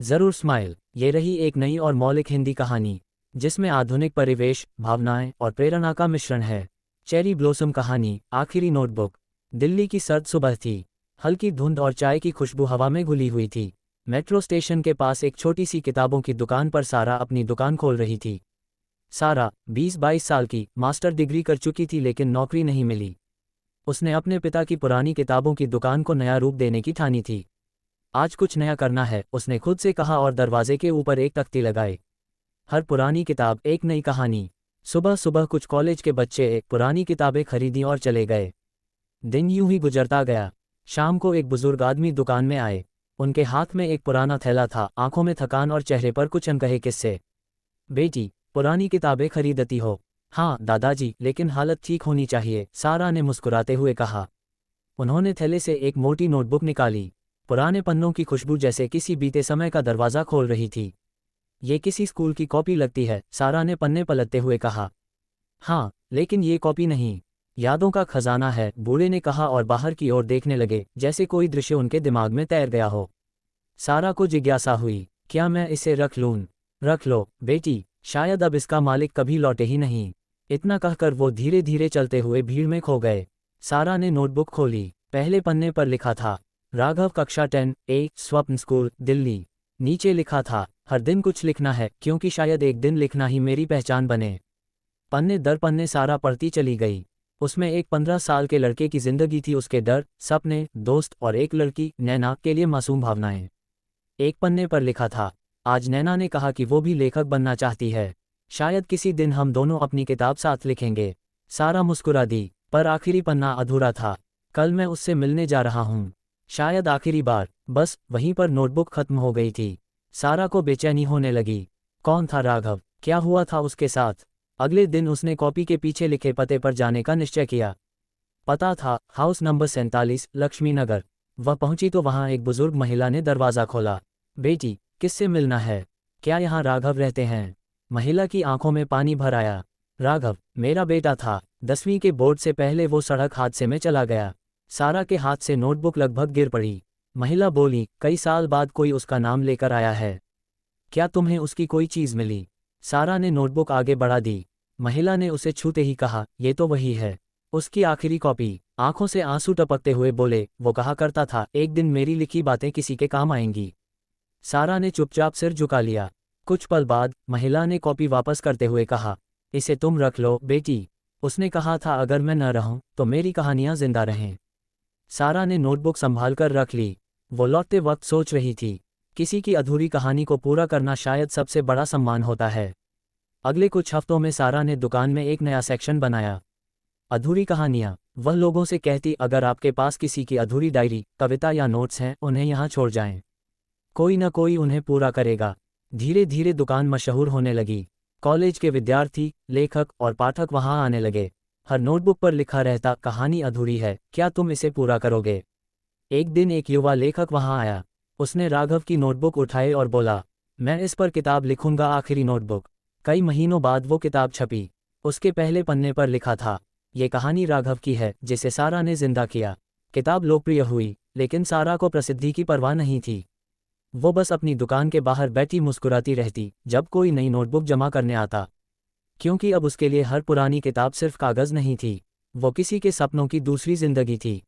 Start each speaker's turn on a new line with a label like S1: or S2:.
S1: जरूर स्माइल। ये रही एक नई और मौलिक हिंदी कहानी जिसमें आधुनिक परिवेश, भावनाएं और प्रेरणा का मिश्रण है। चेरी ब्लॉसम कहानी। आखिरी नोटबुक। दिल्ली की सर्द सुबह थी। हल्की धुंध और चाय की खुशबू हवा में घुली हुई थी। मेट्रो स्टेशन के पास एक छोटी सी किताबों की दुकान पर सारा अपनी दुकान खोल रही थी। सारा 20-22 साल की, मास्टर डिग्री कर चुकी थी लेकिन नौकरी नहीं मिली। उसने अपने पिता की पुरानी किताबों की दुकान को नया रूप देने की ठानी थी। आज कुछ नया करना है, उसने खुद से कहा और दरवाजे के ऊपर एक तख्ती लगाई। हर पुरानी किताब एक नई कहानी। सुबह सुबह कुछ कॉलेज के बच्चे एक पुरानी किताबें खरीदी और चले गए। दिन यूं ही गुजरता गया। शाम को एक बुजुर्ग आदमी दुकान में आए। उनके हाथ में एक पुराना थैला था, आंखों में थकान और चेहरे पर कुछ अनकहे किस्से। बेटी, पुरानी किताबें खरीदती हो? हाँ दादाजी, लेकिन हालत ठीक होनी चाहिए, सारा ने मुस्कुराते हुए कहा। उन्होंने थैले से एक मोटी नोटबुक निकाली। पुराने पन्नों की खुशबू जैसे किसी बीते समय का दरवाज़ा खोल रही थी। ये किसी स्कूल की कॉपी लगती है, सारा ने पन्ने पलटते हुए कहा। हाँ, लेकिन ये कॉपी नहीं, यादों का खजाना है, बूढ़े ने कहा और बाहर की ओर देखने लगे जैसे कोई दृश्य उनके दिमाग में तैर गया हो। सारा को जिज्ञासा हुई, क्या मैं इसे रख लूँ? रख लो बेटी, शायद अब इसका मालिक कभी लौटे ही नहीं। इतना कहकर वो धीरे धीरे चलते हुए भीड़ में खो गए। सारा ने नोटबुक खोली। पहले पन्ने पर लिखा था, राघव, कक्षा 10A, स्वप्न स्कूल, दिल्ली। नीचे लिखा था, हर दिन कुछ लिखना है क्योंकि शायद एक दिन लिखना ही मेरी पहचान बने। पन्ने दर पन्ने सारा पढ़ती चली गई। उसमें एक 15 साल के लड़के की जिंदगी थी, उसके डर, सपने, दोस्त और एक लड़की, नैना, के लिए मासूम भावनाएं। एक पन्ने पर लिखा था, आज नैना ने कहा कि वो भी लेखक बनना चाहती है। शायद किसी दिन हम दोनों अपनी किताब साथ लिखेंगे। सारा मुस्कुरा दी, पर आखिरी पन्ना अधूरा था। कल मैं उससे मिलने जा रहा हूँ, शायद आखिरी बार। बस वहीं पर नोटबुक खत्म हो गई थी। सारा को बेचैनी होने लगी। कौन था राघव? क्या हुआ था उसके साथ? अगले दिन उसने कॉपी के पीछे लिखे पते पर जाने का निश्चय किया। पता था हाउस नंबर 47, लक्ष्मी नगर। वह पहुंची तो वहां एक बुजुर्ग महिला ने दरवाज़ा खोला। बेटी, किससे मिलना है? क्या यहाँ राघव रहते हैं? महिला की आंखों में पानी भर आया। राघव मेरा बेटा था, 10वीं के बोर्ड से पहले वो सड़क हादसे में चला गया। सारा के हाथ से नोटबुक लगभग गिर पड़ी। महिला बोली, कई साल बाद कोई उसका नाम लेकर आया है। क्या तुम्हें उसकी कोई चीज़ मिली? सारा ने नोटबुक आगे बढ़ा दी। महिला ने उसे छूते ही कहा, ये तो वही है, उसकी आखिरी कॉपी। आंखों से आंसू टपकते हुए बोले, वो कहा करता था, एक दिन मेरी लिखी बातें किसी के काम आएंगी। सारा ने चुपचाप सिर झुका लिया। कुछ पल बाद महिला ने कॉपी वापस करते हुए कहा, इसे तुम रख लो बेटी। उसने कहा था अगर मैं न रहूं तो मेरी कहानियां जिंदा रहें। सारा ने नोटबुक संभाल कर रख ली। वो लौटते वक्त सोच रही थी, किसी की अधूरी कहानी को पूरा करना शायद सबसे बड़ा सम्मान होता है। अगले कुछ हफ्तों में सारा ने दुकान में एक नया सेक्शन बनाया, अधूरी कहानियाँ। वह लोगों से कहती, अगर आपके पास किसी की अधूरी डायरी, कविता या नोट्स हैं, उन्हें यहाँ छोड़ जाएं, कोई न कोई उन्हें पूरा करेगा। धीरे धीरे दुकान मशहूर होने लगी। कॉलेज के विद्यार्थी, लेखक और पाठक वहां आने लगे। हर नोटबुक पर लिखा रहता, कहानी अधूरी है, क्या तुम इसे पूरा करोगे? एक दिन एक युवा लेखक वहां आया। उसने राघव की नोटबुक उठाई और बोला, मैं इस पर किताब लिखूंगा। आखिरी नोटबुक। कई महीनों बाद वो किताब छपी। उसके पहले पन्ने पर लिखा था, ये कहानी राघव की है जिसे सारा ने जिंदा किया। किताब लोकप्रिय हुई, लेकिन सारा को प्रसिद्धि की परवाह नहीं थी। वो बस अपनी दुकान के बाहर बैठी मुस्कुराती रहती जब कोई नई नोटबुक जमा करने आता, क्योंकि अब उसके लिए हर पुरानी किताब सिर्फ कागज़ नहीं थी, वो किसी के सपनों की दूसरी जिंदगी थी।